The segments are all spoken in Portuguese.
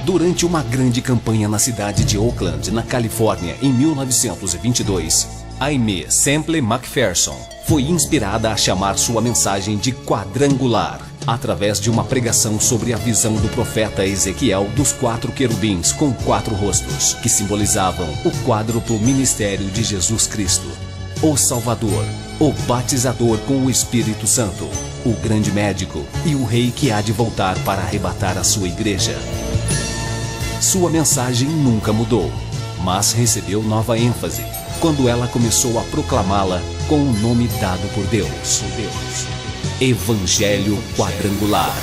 Durante uma grande campanha na cidade de Oakland, na Califórnia, em 1922, Aimee Semple McPherson foi inspirada a chamar sua mensagem de quadrangular, através de uma pregação sobre a visão do profeta Ezequiel dos 4 querubins com 4 rostos, que simbolizavam o quádruplo ministério de Jesus Cristo, o Salvador, o batizador com o Espírito Santo, o grande médico e o rei que há de voltar para arrebatar a sua igreja. Sua mensagem nunca mudou, mas recebeu nova ênfase quando ela começou a proclamá-la com o nome dado por Deus. Evangelho Quadrangular.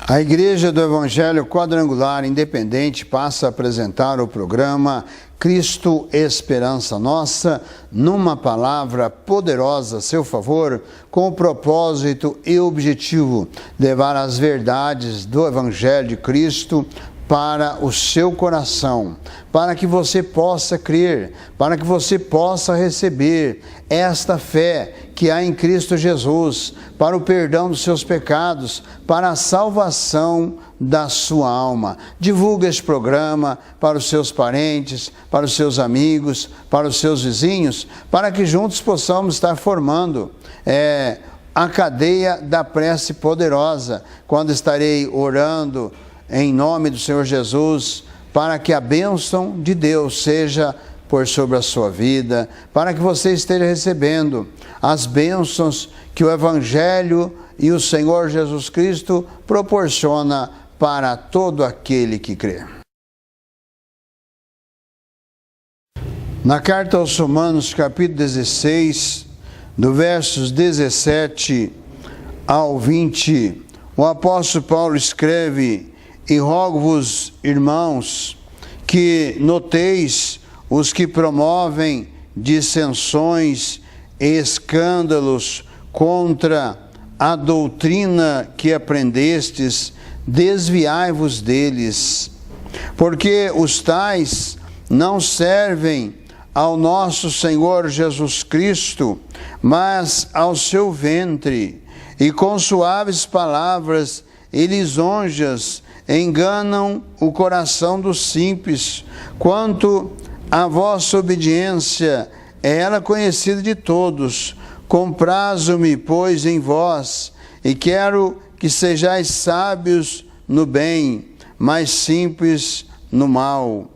A Igreja do Evangelho Quadrangular Independente passa a apresentar o programa Cristo Esperança Nossa, numa palavra poderosa a seu favor, com o propósito e objetivo de levar as verdades do Evangelho de Cristo para o seu coração, para que você possa crer, para que você possa receber esta fé que há em Cristo Jesus, para o perdão dos seus pecados, para a salvação da sua alma. Divulgue este programa para os seus parentes, para os seus amigos, para os seus vizinhos, para que juntos possamos estar formando a cadeia da prece poderosa, quando estarei orando em nome do Senhor Jesus, para que a bênção de Deus seja por sobre a sua vida, para que você esteja recebendo as bênçãos que o Evangelho e o Senhor Jesus Cristo proporciona para todo aquele que crê. Na carta aos Romanos, capítulo 16, do versos 17 ao 20, o apóstolo Paulo escreve: E rogo-vos, irmãos, que noteis os que promovem dissensões e escândalos contra a doutrina que aprendestes, desviai-vos deles, porque os tais não servem ao nosso Senhor Jesus Cristo, mas ao seu ventre, e com suaves palavras e lisonjas enganam o coração dos simples. Quanto à vossa obediência, é ela conhecida de todos. Comprazo-me, pois, em vós, e quero que sejais sábios no bem, mas simples no mal.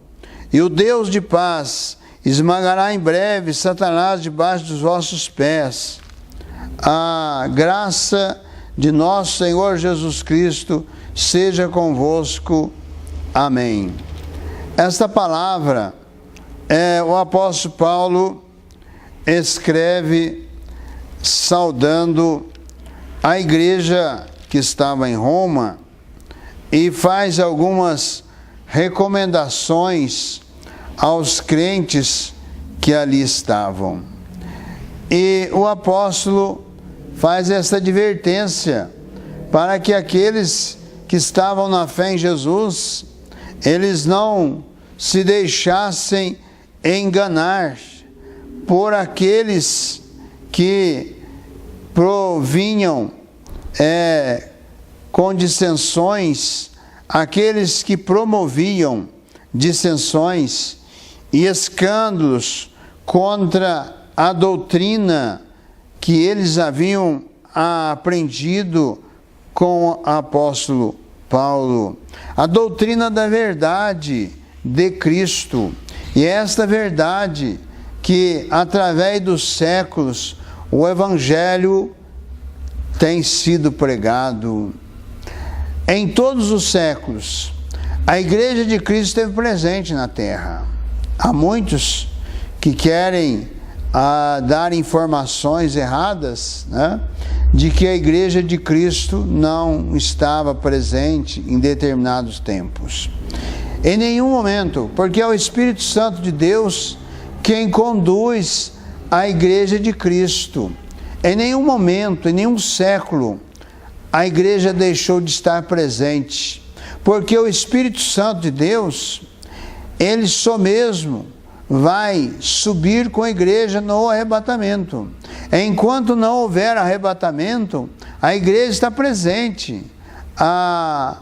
E o Deus de paz esmagará em breve Satanás debaixo dos vossos pés. A graça de nosso Senhor Jesus Cristo seja convosco. Amém. Esta palavra, o apóstolo Paulo escreve saudando a igreja que estava em Roma e faz algumas recomendações aos crentes que ali estavam. E o apóstolo faz essa advertência para que aqueles que estavam na fé em Jesus, eles não se deixassem enganar por aqueles que provinham com dissensões, aqueles que promoviam dissensões e escândalos contra a doutrina que eles haviam aprendido com o apóstolo Paulo, a doutrina da verdade de Cristo. E esta verdade que, através dos séculos, o Evangelho tem sido pregado. Em todos os séculos, a Igreja de Cristo esteve presente na terra. Há muitos que querem dar informações erradas, né, de que a Igreja de Cristo não estava presente em determinados tempos. Em nenhum momento, porque é o Espírito Santo de Deus quem conduz a Igreja de Cristo. Em nenhum momento, em nenhum século, a Igreja deixou de estar presente, porque o Espírito Santo de Deus, ele só mesmo vai subir com a igreja no arrebatamento. Enquanto não houver arrebatamento, a igreja está presente, a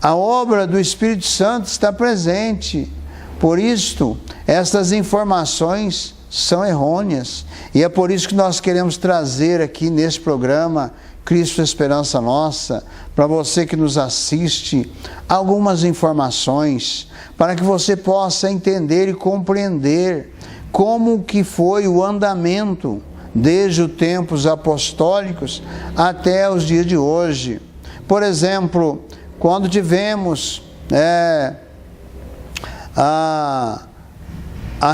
obra do Espírito Santo está presente. Por isto, estas informações são errôneas. E é por isso que nós queremos trazer aqui nesse programa Cristo Esperança Nossa, para você que nos assiste, algumas informações, para que você possa entender e compreender como que foi o andamento desde os tempos apostólicos até os dias de hoje. Por exemplo, quando tivemos a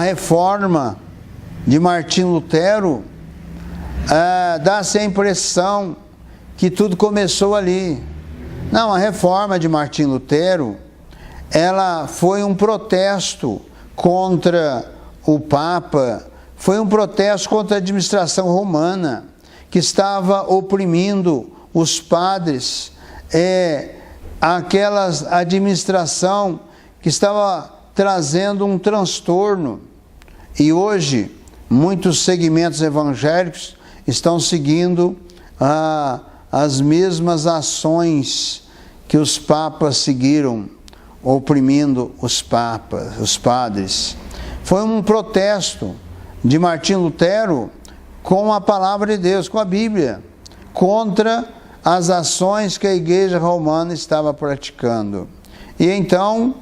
reforma de Martinho Lutero, dá-se a impressão que tudo começou ali. Não, a reforma de Martinho Lutero, ela foi um protesto contra o Papa, foi um protesto contra a administração romana, que estava oprimindo os padres, aquela administração que estava trazendo um transtorno. E hoje, muitos segmentos evangélicos estão seguindo as mesmas ações que os papas seguiram, oprimindo os padres. Foi um protesto de Martinho Lutero com a palavra de Deus, com a Bíblia, contra as ações que a igreja romana estava praticando. E então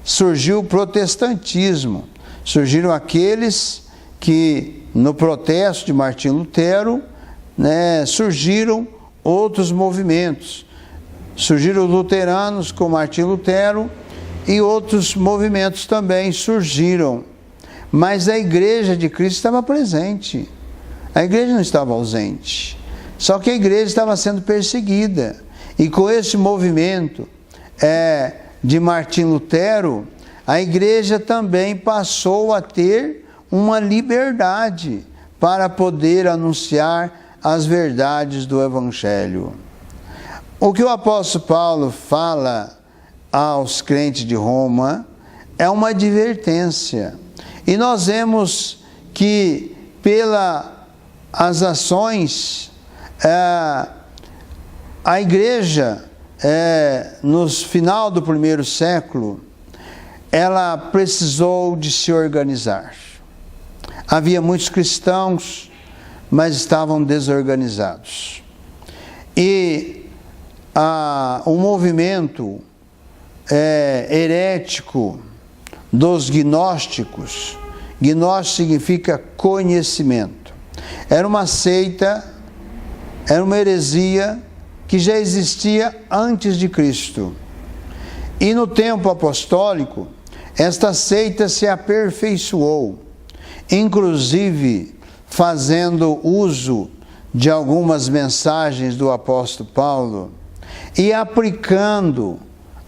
surgiu o protestantismo, surgiram aqueles que no protesto de Martinho Lutero, surgiram outros movimentos. Surgiram luteranos com Martinho Lutero e outros movimentos também surgiram. Mas a igreja de Cristo estava presente. A igreja não estava ausente. Só que a igreja estava sendo perseguida. E com esse movimento de Martinho Lutero, a igreja também passou a ter uma liberdade para poder anunciar as verdades do Evangelho. O que o apóstolo Paulo fala aos crentes de Roma é uma advertência. E nós vemos que pelas ações, a igreja, no final do primeiro século, ela precisou de se organizar. Havia muitos cristãos, mas estavam desorganizados. E o movimento herético dos gnósticos, gnóstico significa conhecimento, era uma seita, era uma heresia que já existia antes de Cristo. E no tempo apostólico, esta seita se aperfeiçoou, inclusive fazendo uso de algumas mensagens do apóstolo Paulo e aplicando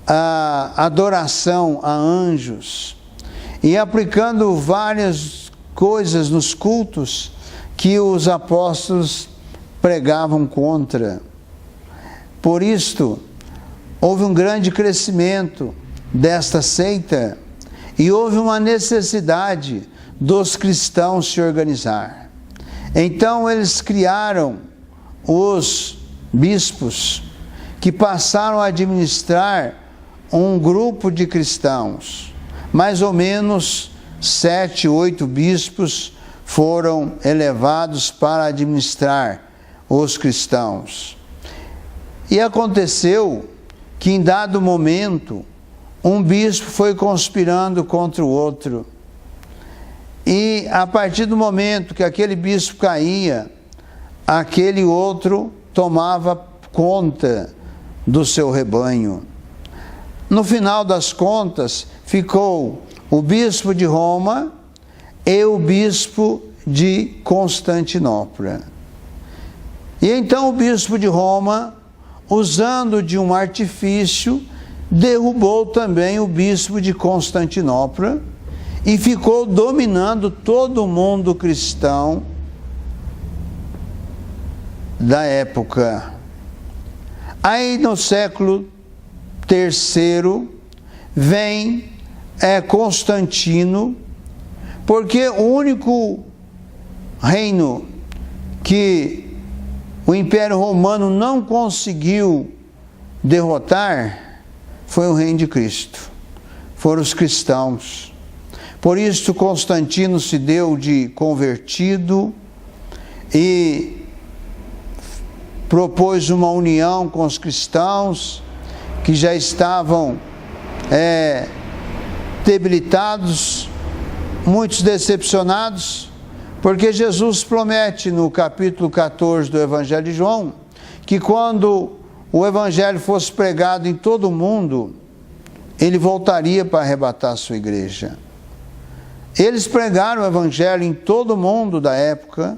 a adoração a anjos e aplicando várias coisas nos cultos que os apóstolos pregavam contra. Por isto, houve um grande crescimento desta seita e houve uma necessidade dos cristãos se organizar. Então eles criaram os bispos, que passaram a administrar um grupo de cristãos. Mais ou menos 7, 8 bispos foram elevados para administrar os cristãos. E aconteceu que em dado momento, um bispo foi conspirando contra o outro. E a partir do momento que aquele bispo caía, aquele outro tomava conta do seu rebanho. No final das contas, ficou o bispo de Roma e o bispo de Constantinopla. E então o bispo de Roma, usando de um artifício, derrubou também o bispo de Constantinopla e ficou dominando todo o mundo cristão da época. Aí no século III vem Constantino Porque o único reino que o Império Romano não conseguiu derrotar foi o reino de Cristo. Foram os cristãos. Por isso Constantino se deu de convertido e propôs uma união com os cristãos que já estavam debilitados, muitos decepcionados, porque Jesus promete no capítulo 14 do Evangelho de João que quando o Evangelho fosse pregado em todo o mundo, ele voltaria para arrebatar a sua igreja. Eles pregaram o Evangelho em todo o mundo da época,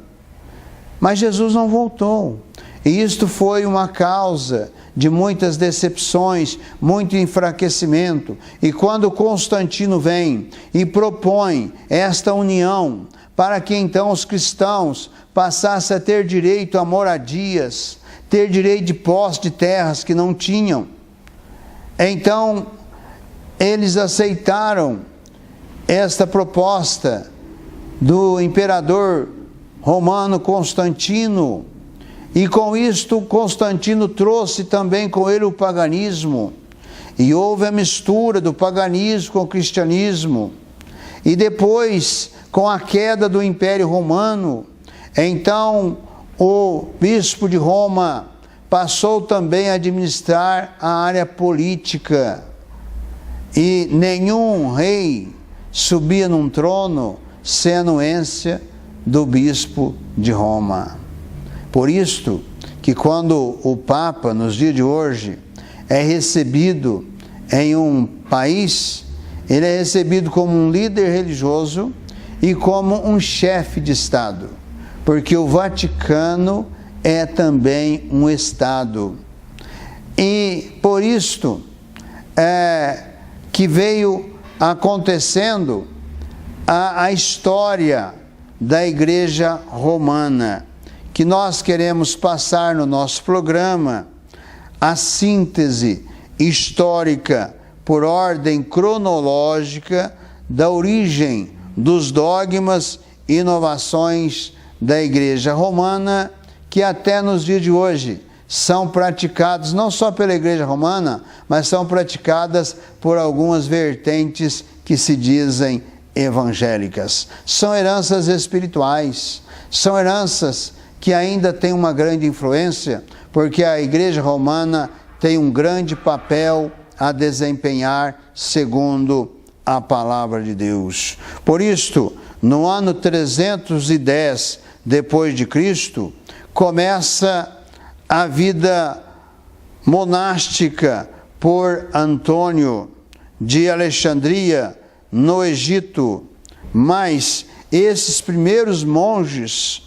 mas Jesus não voltou. E isto foi uma causa de muitas decepções, muito enfraquecimento. E quando Constantino vem e propõe esta união, para que então os cristãos passassem a ter direito a moradias, ter direito de posse de terras que não tinham, então eles aceitaram esta proposta do imperador romano Constantino. E com isto Constantino trouxe também com ele o paganismo. E houve a mistura do paganismo com o cristianismo. E depois, com a queda do Império Romano, então o bispo de Roma passou também a administrar a área política. E nenhum rei subia num trono sem a anuência do bispo de Roma. Por isto que quando o Papa, nos dias de hoje, é recebido em um país, ele é recebido como um líder religioso e como um chefe de Estado, porque o Vaticano é também um Estado. E por isto que veio acontecendo a história da Igreja Romana, que nós queremos passar no nosso programa, a síntese histórica por ordem cronológica da origem dos dogmas e inovações da Igreja Romana, que até nos dias de hoje são praticados não só pela Igreja Romana, mas são praticadas por algumas vertentes que se dizem evangélicas. São heranças espirituais, são heranças que ainda têm uma grande influência, porque a Igreja Romana tem um grande papel a desempenhar segundo a palavra de Deus. Por isto, no ano 310 depois de Cristo, começa a vida monástica por Antônio de Alexandria, no Egito. Mas esses primeiros monges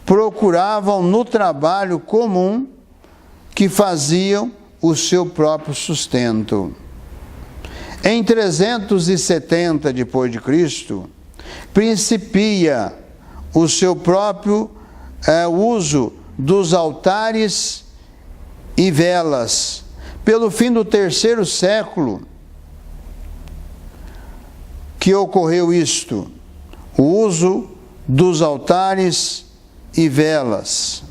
procuravam no trabalho comum que faziam o seu próprio sustento. Em 370 depois de Cristo, principia o seu próprio uso dos altares e velas. Pelo fim do terceiro século que ocorreu isto, o uso dos altares e velas.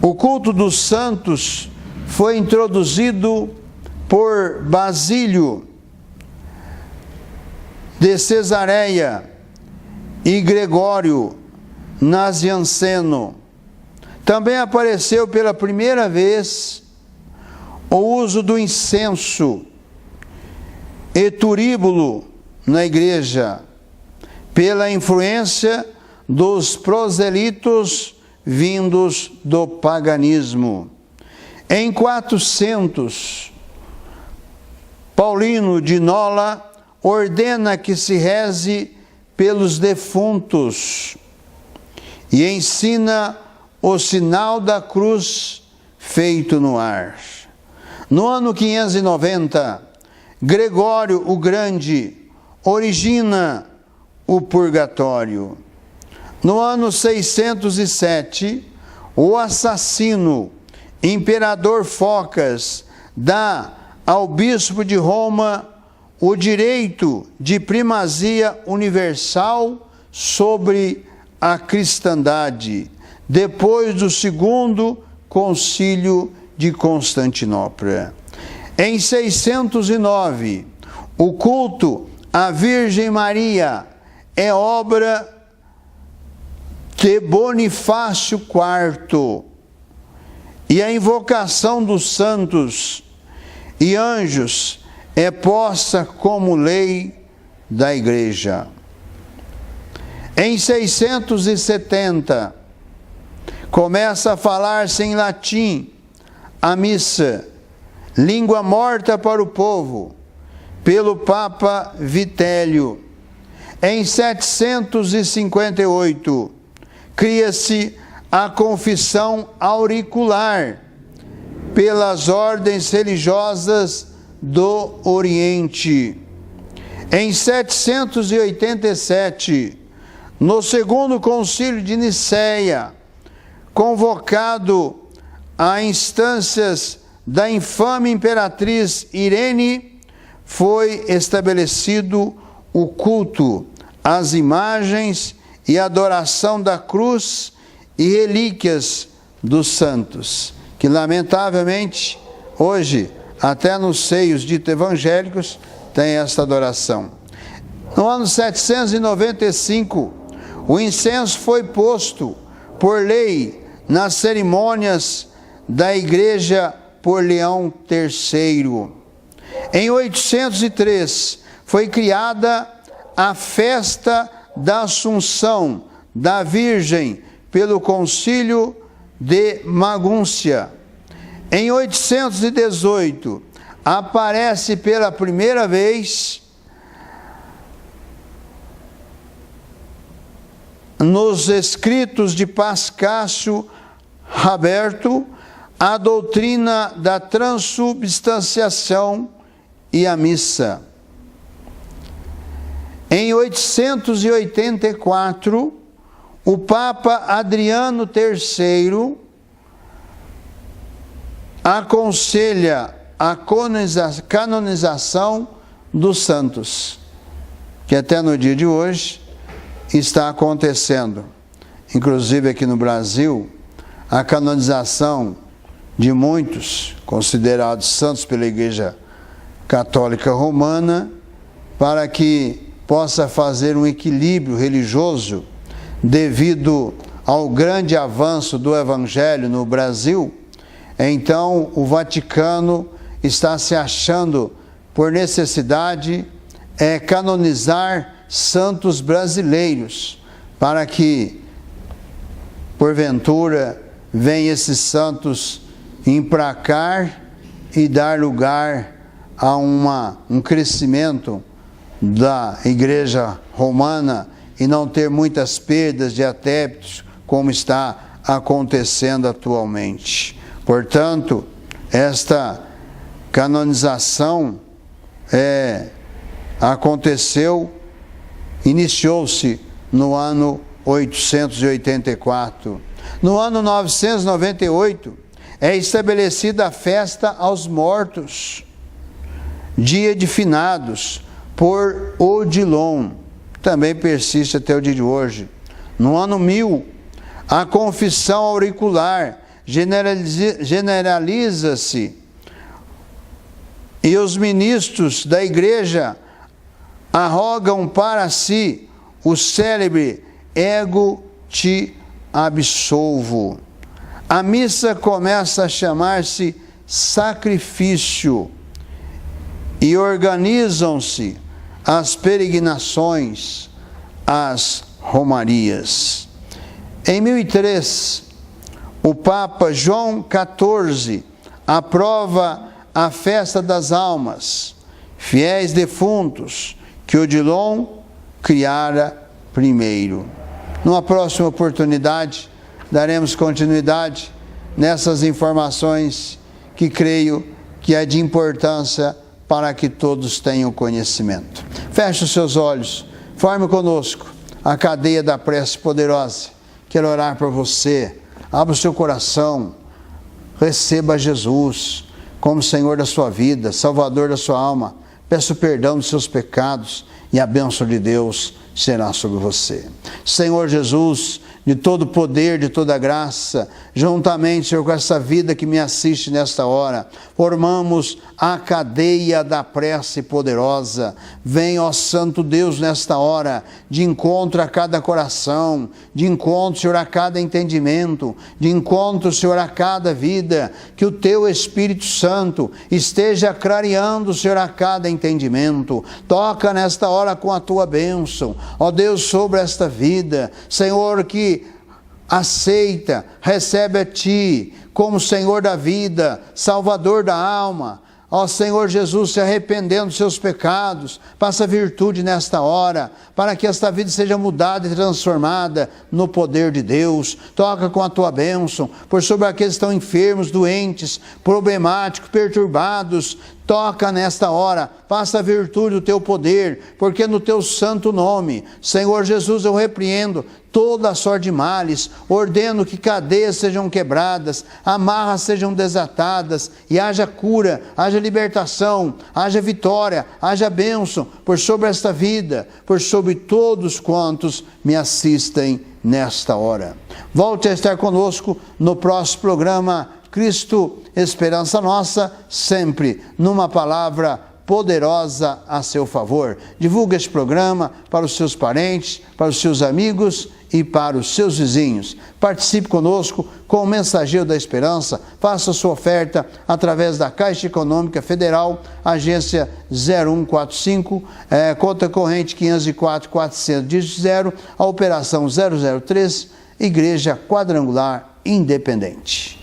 O culto dos santos foi introduzido por Basílio de Cesareia e Gregório Nazianceno. Também apareceu pela primeira vez o uso do incenso e turíbulo na igreja, pela influência dos proselitos vindos do paganismo. Em 400, Paulino de Nola ordena que se reze pelos defuntos e ensina o sinal da cruz feito no ar. No ano 590, Gregório o Grande origina o purgatório. No ano 607, o assassino, imperador Focas, dá ao bispo de Roma o direito de primazia universal sobre a cristandade, depois do Segundo Concílio de Constantinopla. Em 609, o culto à Virgem Maria é obra de Bonifácio IV, e a invocação dos santos e anjos é posta como lei da Igreja. Em 670, começa a falar-se em latim a missa, língua morta para o povo, pelo Papa Vitélio. Em 758, cria-se a confissão auricular pelas ordens religiosas do Oriente. Em 787, no Segundo Concílio de Nicéia, convocado a instâncias da infame imperatriz Irene, foi estabelecido o culto às imagens e adoração da cruz e relíquias dos santos, que lamentavelmente hoje, até nos seios dito evangélicos, tem esta adoração. No ano 795, o incenso foi posto por lei nas cerimônias da Igreja por Leão III. Em 803, foi criada a festa da Assunção da Virgem pelo Concílio de Magúncia. Em 818, aparece pela primeira vez nos escritos de Pascácio Raberto a doutrina da transubstanciação e a missa. Em 884, o Papa Adriano III aconselha a canonização dos santos, que até no dia de hoje está acontecendo. Inclusive aqui no Brasil, a canonização de muitos considerados santos pela Igreja Católica Romana, para que possa fazer um equilíbrio religioso devido ao grande avanço do Evangelho no Brasil. Então o Vaticano está se achando por necessidade canonizar santos brasileiros, para que porventura venham esses santos empracar e dar lugar a um crescimento da Igreja Romana e não ter muitas perdas de adeptos, como está acontecendo atualmente. Portanto, esta canonização iniciou-se no ano 884. No ano 998, é estabelecida a festa aos mortos, dia de finados, por Odilon, também persiste até o dia de hoje. No ano 1000, a confissão auricular generaliza-se e os ministros da Igreja arrogam para si o célebre ego te absolvo. A missa começa a chamar-se sacrifício e organizam-se as peregrinações, as romarias. Em 1003, o Papa João XIV aprova a festa das almas, fiéis defuntos, que Odilon criara primeiro. Numa próxima oportunidade, daremos continuidade nessas informações que creio que é de importância para que todos tenham conhecimento. Feche os seus olhos, forme conosco a cadeia da prece poderosa. Quero orar por você. Abra o seu coração, receba Jesus como Senhor da sua vida, Salvador da sua alma, peço perdão dos seus pecados e a bênção de Deus será sobre você. Senhor Jesus, de todo poder, de toda graça, juntamente, Senhor, com essa vida que me assiste nesta hora, formamos a cadeia da prece poderosa. Vem, ó Santo Deus, nesta hora, de encontro a cada coração, de encontro, Senhor, a cada entendimento, de encontro, Senhor, a cada vida, que o Teu Espírito Santo esteja clareando, Senhor, a cada entendimento. Toca nesta hora com a Tua bênção, ó Deus, sobre esta vida, Senhor, que aceita, recebe a Ti como Senhor da vida, Salvador da alma. Ó Senhor Jesus, se arrependendo dos seus pecados, passa virtude nesta hora, para que esta vida seja mudada e transformada no poder de Deus. Toca com a Tua bênção, por sobre aqueles que estão enfermos, doentes, problemáticos, perturbados. Toca nesta hora, passa a virtude do Teu poder, porque no Teu santo nome, Senhor Jesus, eu repreendo toda a sorte de males, ordeno que cadeias sejam quebradas, amarras sejam desatadas, e haja cura, haja libertação, haja vitória, haja bênção, por sobre esta vida, por sobre todos quantos me assistem nesta hora. Volte a estar conosco no próximo programa Cristo, Esperança Nossa, sempre numa palavra poderosa a seu favor. Divulgue este programa para os seus parentes, para os seus amigos e para os seus vizinhos. Participe conosco com o Mensageiro da Esperança. Faça sua oferta através da Caixa Econômica Federal, agência 0145, conta corrente 504-400, a operação 003, Igreja Quadrangular Independente.